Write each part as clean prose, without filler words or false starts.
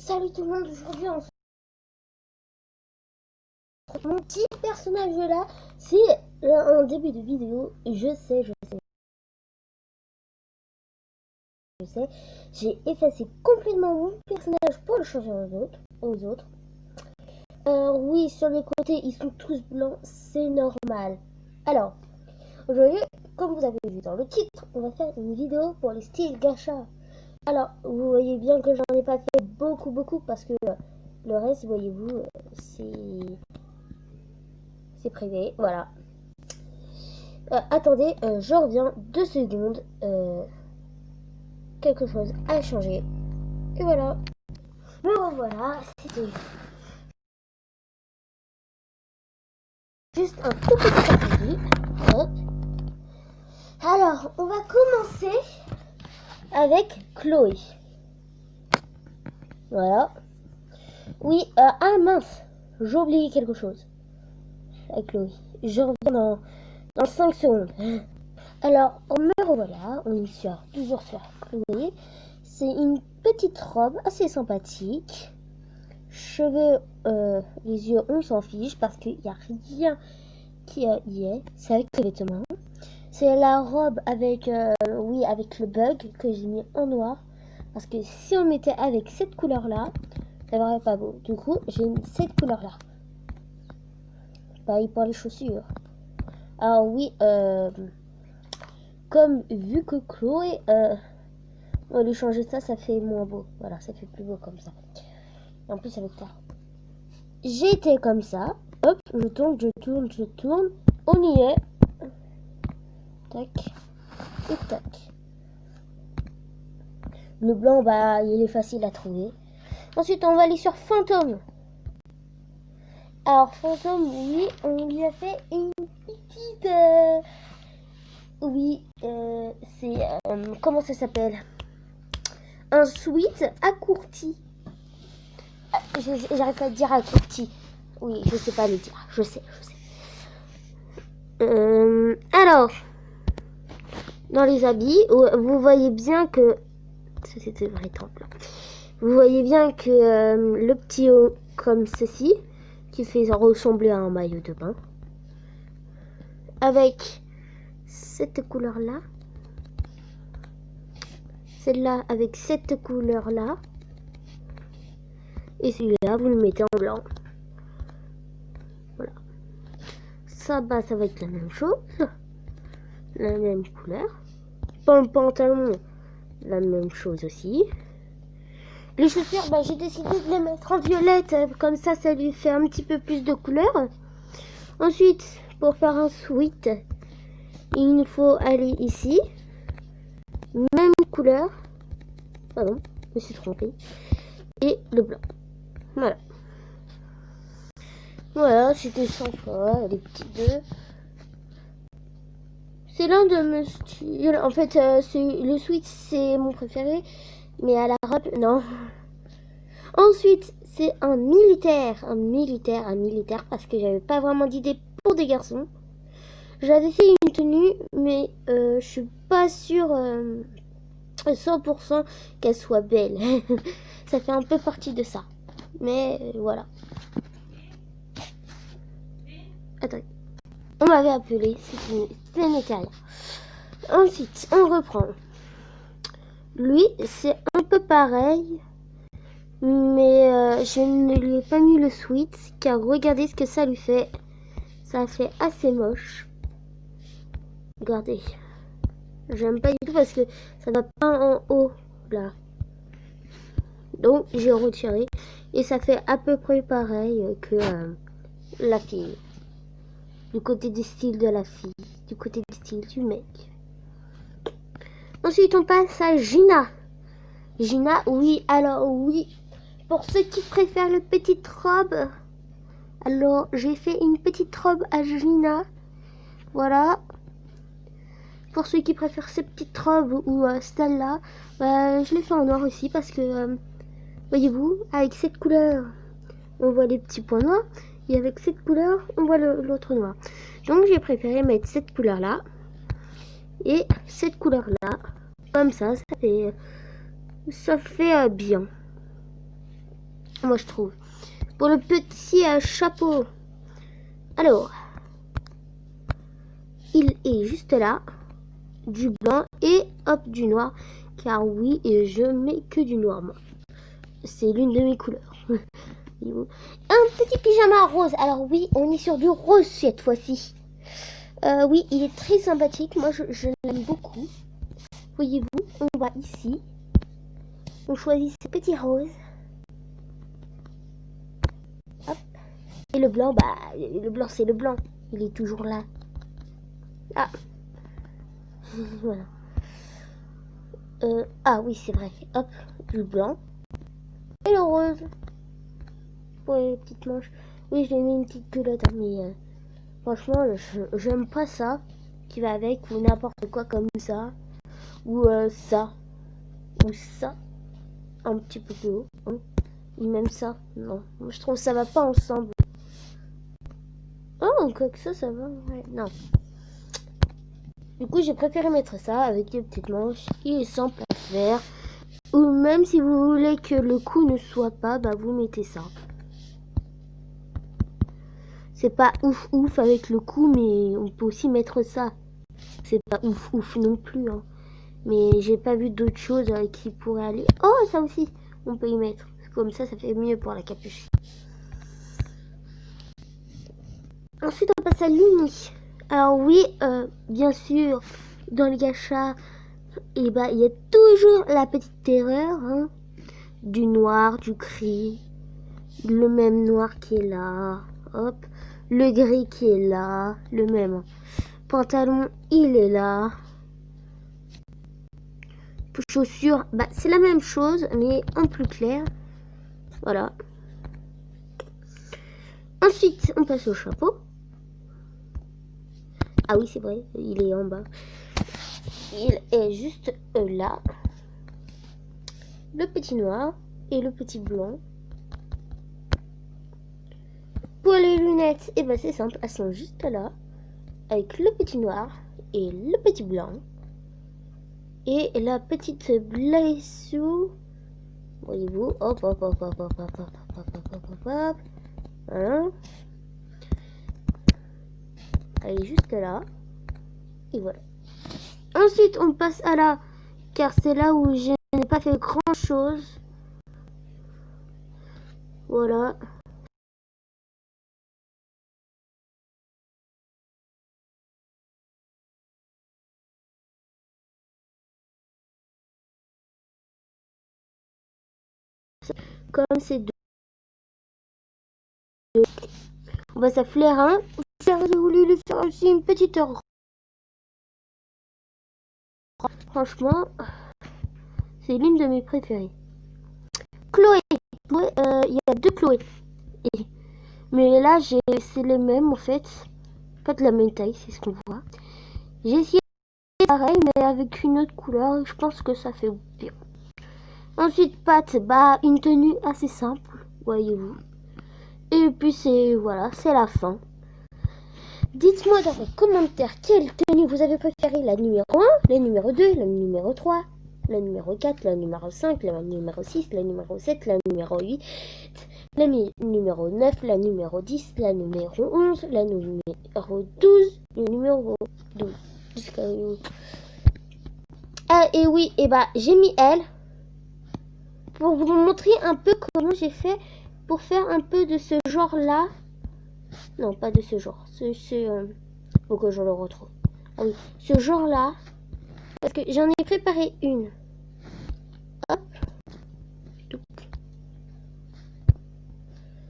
Salut tout le monde, aujourd'hui on se retrouve. Mon petit personnage là, c'est un début de vidéo, je sais, j'ai effacé complètement mon personnage pour le changer aux autres. Oui, sur les côtés ils sont tous blancs, c'est normal. Alors, aujourd'hui, comme vous avez vu dans le titre, on va faire une vidéo pour les styles gacha. Alors, vous voyez bien que j'en ai pas fait beaucoup parce que le reste, voyez-vous, c'est privé, voilà. Attendez, je reviens 2 secondes. Quelque chose a changé. Et voilà. Me revoilà. C'était juste un tout petit après-midi. Hop. Alors, on va commencer avec Chloé. Voilà. Oui, ah mince. J'ai oublié quelque chose. Avec Chloé. Je reviens dans 5 secondes. Alors, me revoilà. On est toujours sur Chloé. C'est une petite robe assez sympathique. Cheveux, les yeux, on s'en fiche parce qu'il n'y a rien qui y est. C'est avec les vêtements. C'est la robe avec, avec le bug que j'ai mis en noir. Parce que si on mettait avec cette couleur-là, ça ne verrait pas beau. Du coup, j'ai mis cette couleur-là. Pareil pour les chaussures. Alors oui, comme vu que Chloé, on va lui changer ça, ça fait moins beau. Voilà, ça fait plus beau comme ça. Et en plus avec ça. J'étais comme ça. Hop, je tourne. On y est. Tac. Et tac. Le blanc, bah, il est facile à trouver. Ensuite, on va aller sur Fantôme. Alors, Fantôme, oui, on lui a fait une petite... c'est... comment ça s'appelle? Un sweat accourci. J'arrive pas à dire accourci. Oui, je sais pas le dire. Je sais. Alors, dans les habits, vous voyez bien que... C'était vrai temple. Vous voyez bien que le petit haut comme ceci, qui fait ressembler à un maillot de bain, avec cette couleur-là, celle-là avec cette couleur-là, et celui-là, vous le mettez en blanc. Voilà. Ça, bah, ça va être la même chose, la même couleur. Pour le pantalon, la même chose aussi. Les chaussures, bah, j'ai décidé de les mettre en violette, comme ça lui fait un petit peu plus de couleur. Ensuite, pour faire un sweat, il nous faut aller ici. Même couleur. Pardon, je me suis trompée. Et le blanc. Voilà. Voilà, c'était sympa, les petits deux. C'est l'un de mes styles. En fait, le sweat, c'est mon préféré. Mais à la robe, non. Ensuite, c'est un militaire, parce que j'avais pas vraiment d'idée pour des garçons. J'avais fait une tenue, mais je suis pas sûre 100% qu'elle soit belle. Ça fait un peu partie de ça. Mais voilà. Attends. On m'avait appelé, ce n'était rien. Ensuite, on reprend. Lui, c'est un peu pareil. Mais je ne lui ai pas mis le sweat, car regardez ce que ça lui fait. Ça fait assez moche. Regardez. J'aime pas du tout parce que ça va pas en haut, là. Donc, j'ai retiré. Et ça fait à peu près pareil que la fille. Du côté du style de la fille. Du côté du style du mec. Ensuite, on passe à Gina. Gina, oui, alors oui. Pour ceux qui préfèrent les petites robes, alors j'ai fait une petite robe à Gina. Voilà. Pour ceux qui préfèrent ces petites robes ou celle-là, je l'ai fait en noir aussi parce que, voyez-vous, avec cette couleur, on voit les petits points noirs. Et avec cette couleur, on voit l'autre noir. Donc j'ai préféré mettre cette couleur-là et cette couleur-là. Comme ça, ça fait bien. moi je trouve. Pour le petit chapeau, alors, il est juste là, du blanc et hop, du noir. Car oui, et je mets que du noir, moi. C'est l'une de mes couleurs. Un petit pyjama rose. Alors oui, on est sur du rose cette fois-ci. Oui, il est très sympathique. Moi, je l'aime beaucoup. Voyez-vous, on va ici. On choisit ce petit rose. Hop. Et le blanc, bah, le blanc, c'est le blanc. Il est toujours là. Ah. Voilà. Ah oui, c'est vrai. Hop, du blanc. Et le rose. Pour les petites manches. Oui, je lui ai mis une petite culotte, hein, mais franchement, j'aime pas ça qui va avec, ou n'importe quoi comme ça. Ou ça. Ou ça. Un petit peu plus haut. Hein. Ou même ça. Non. Je trouve que ça va pas ensemble. Oh, quoi que ça va. Ouais. Non. Du coup, j'ai préféré mettre ça avec des petites manches. Il est simple à faire. Ou même si vous voulez que le cou ne soit pas, bah vous mettez ça. C'est pas ouf ouf avec le cou, mais on peut aussi mettre ça. C'est pas ouf ouf non plus. Hein. Mais j'ai pas vu d'autres choses qui pourraient aller. Oh, ça aussi, on peut y mettre. Comme ça fait mieux pour la capuche. Ensuite, on passe à l'uni. Alors oui, bien sûr, dans les gachas, et bah, il y a toujours la petite terreur, hein, du noir, du gris, le même noir qui est là, hop, le gris qui est là, le même pantalon, il est là. Chaussures, bah, c'est la même chose, mais en plus clair. Voilà. Ensuite, on passe au chapeau. Ah oui, c'est vrai, il est en bas. Il est juste là. Le petit noir et le petit blanc. Pour les lunettes, et ben c'est simple, elles sont juste là. Avec le petit noir et le petit blanc. Et la petite blessure. Voyez-vous, hop, hop, hop, hop, hop, hop, hop, hop, hop, hop, hop. Voilà. Elle est juste là. Et voilà. Ensuite, on passe à la... Car c'est là où je n'ai pas fait grand chose. Voilà. Comme c'est deux. On va ça flairin. J'ai voulu lui faire aussi une petite robe. Franchement, c'est l'une de mes préférées. Chloé. Il y a deux Chloé. Mais là, c'est les mêmes en fait. Pas de la même taille, c'est ce qu'on voit. J'ai essayé pareil, mais avec une autre couleur. Et je pense que ça fait bien. Ensuite, Pat, bah, une tenue assez simple, voyez-vous. Et puis c'est voilà, c'est la fin. Dites-moi dans les commentaires quelle tenue vous avez préférée, la numéro 1, la numéro 2, la numéro 3, la numéro 4, la numéro 5, la numéro 6, la numéro 7, la numéro 8, la numéro 9, la numéro 10, la numéro 11, la numéro 12, le numéro 12. Jusqu'à... Ah, et oui, et bah j'ai mis elle pour vous montrer un peu comment j'ai fait pour faire un peu de ce genre là. Non, pas de ce genre. Faut que je le retrouve. Ah oui, ce genre là. Parce que j'en ai préparé une. Hop.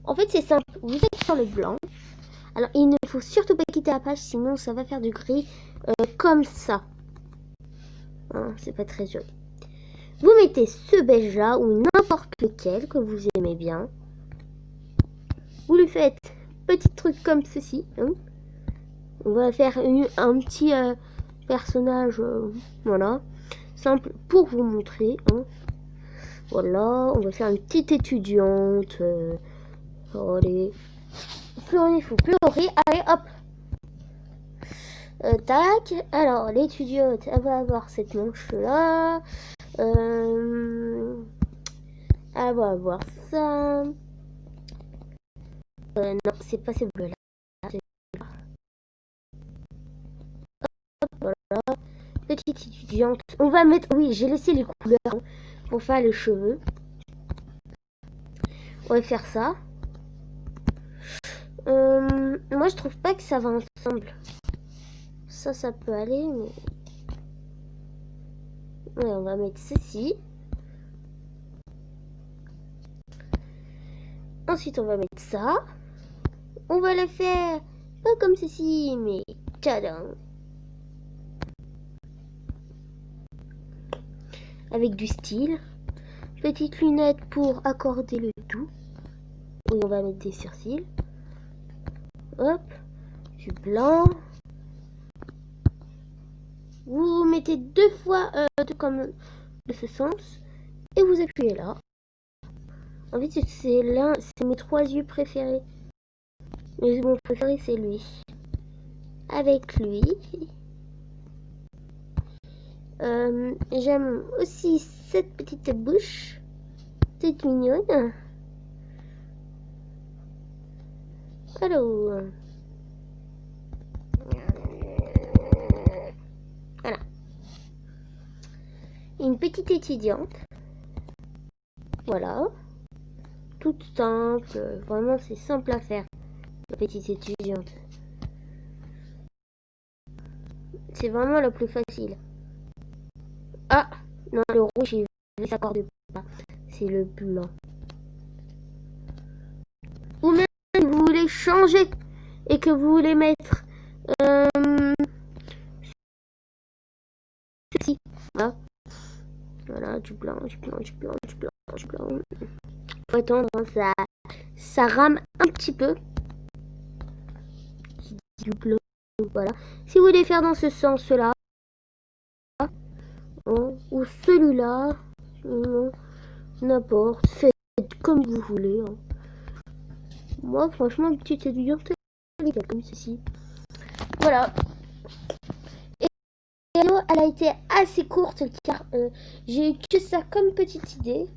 En fait, c'est simple. Vous êtes sur le blanc. Alors, il ne faut surtout pas quitter la page, sinon ça va faire du gris comme ça. Hein, c'est pas très joli. Vous mettez ce beige là ou n'importe lequel que vous aimez bien. Vous lui faites petit truc comme ceci. Hein. On va faire un petit personnage, voilà, simple pour vous montrer. Hein. Voilà, on va faire une petite étudiante. Allez, plus on est fou, plus on rit. Allez, hop. Tac. Alors, l'étudiante, elle va avoir cette manche là. on va voir ça. Non, c'est pas ces bleus-là. Voilà. Petite étudiante. On va mettre... Oui, j'ai laissé les couleurs pour faire les cheveux. On va faire ça. Moi, je trouve pas que ça va ensemble. Ça peut aller, mais... Ouais, on va mettre ceci. Ensuite, on va mettre ça. On va le faire pas comme ceci, mais... Tchadam. Avec du style. Petite lunette pour accorder le tout. Oui, on va mettre des sourcils. Hop. Du blanc. Vous mettez deux fois comme de ce sens. Et vous appuyez là. En fait, c'est mes 3 yeux préférés. Mais mon préféré, c'est lui. Avec lui. J'aime aussi cette petite bouche. Toute mignonne. Alors. Voilà. Une petite étudiante. Voilà. Toute simple. Vraiment, c'est simple à faire. La petite étudiante. C'est vraiment le plus facile. Ah, non, le rouge, il s'accorde pas. C'est le blanc. Ou même si vous voulez changer et que vous voulez mettre ceci. Voilà. Voilà, du blanc, du blanc, du blanc, du blanc, du blanc. Faut attendre, hein, ça rame un petit peu. Du blanc, voilà. Si vous voulez faire dans ce sens-là, ou celui-là, n'importe, faites comme vous voulez. Hein. Moi, franchement, une petite étudiante, elle est comme ceci. Voilà. Et elle a été assez courte car j'ai eu que ça comme petite idée.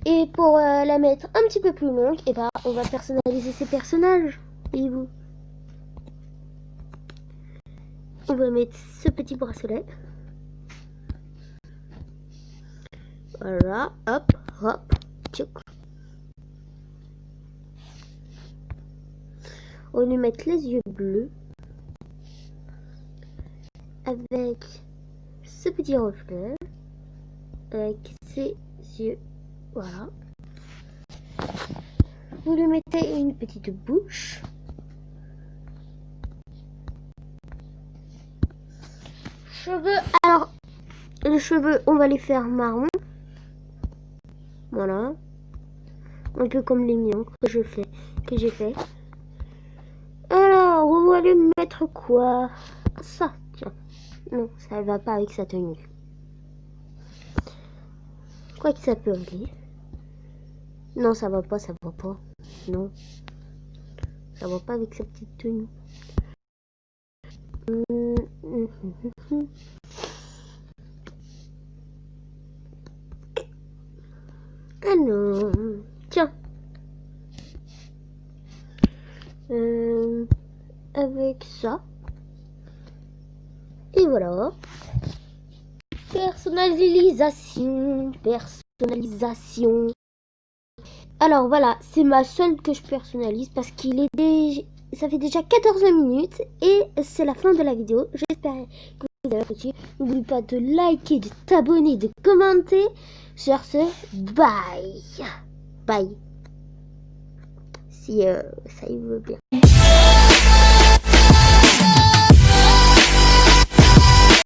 Et pour la mettre un petit peu plus longue, et bah, on va personnaliser ces personnages. Voyez-vous. On va mettre ce petit bracelet. Voilà, hop, hop, tchouk. On va lui mettre les yeux bleus. Avec ce petit reflet. Avec ses yeux. Voilà. Vous lui mettez une petite bouche. Cheveux. Alors, les cheveux, on va les faire marron. Voilà. Un peu comme les miens que j'ai fait. Alors, on va lui mettre quoi? Ça, tiens. Non, ça va pas avec sa tenue. Quoi que ça peut aller. Non, ça va pas, ça va pas. Non. Ça va pas avec sa petite tenue. Ah non. Tiens. Avec ça. Et voilà. Personnalisation. Alors voilà, c'est ma seule que je personnalise parce qu'il est déjà... Ça fait déjà 14 minutes et c'est la fin de la vidéo. J'espère que vous avez apprécié. N'oublie pas de liker, de t'abonner, de commenter. Sur ce, bye. Bye. Si ça y veut bien.